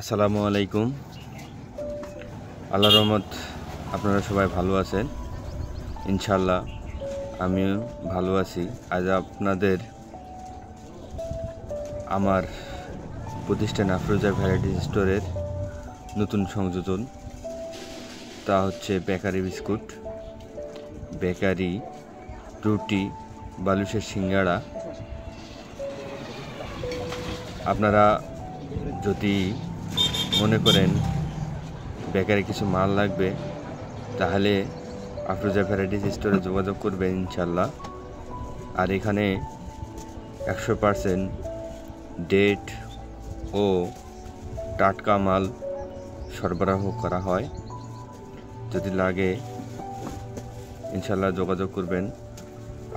আসসালামু আলাইকুম। আল্লাহর রহমত আপনারা সবাই ভালো আছেন। ইনশাল্লাহ আমিও ভালো আছি। আজ আপনাদের আমার প্রতিষ্ঠান আফরোজা ভ্যারাইটি স্টোরের নতুন সংযোজন, তা হচ্ছে বেকারি বিস্কুট, বেকারি রুটি, বালুশের সিঙ্গাড়া। আপনারা যদি মনে করেন বেকারি কিছু মাল লাগবে, তাহলে আফরোজা ভ্যারাইটিস স্টোরে যোগাযোগ করবেন ইনশাল্লাহ। আর এখানে 100% ডেট ও টাটকা মাল সরবরাহ করা হয়। যদি লাগে ইনশাল্লাহ যোগাযোগ করবেন।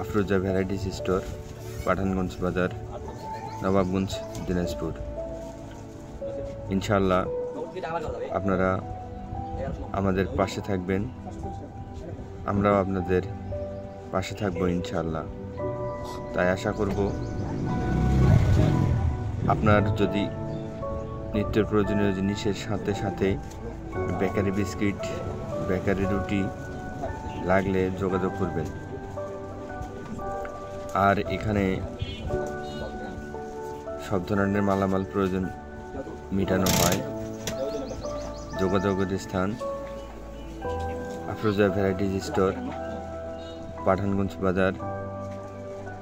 আফরোজা ভ্যারাইটিস স্টোর, পাঠানগঞ্জ বাজার, নবাবগঞ্জ, দিনাজপুর। ইনশাল্লাহ আপনারা আমাদের পাশে থাকবেন, আমরাও আপনাদের পাশে থাকবো ইনশাল্লাহ। তাই আশা করব আপনার যদি নিত্য প্রয়োজনীয় জিনিসের সাথে সাথে বেকারি বিস্কিট, বেকারি রুটি লাগলে যোগাযোগ করবেন। আর এখানে সব ধরনের মালামাল প্রয়োজন মেটানো হয়। যোগাযোগের স্থান আফরোজা ভ্যারাইটিস স্টোর, পাঠানগঞ্জ বাজার,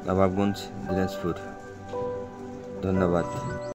নবাবগঞ্জ, দিনাজপুর। ধন্যবাদ।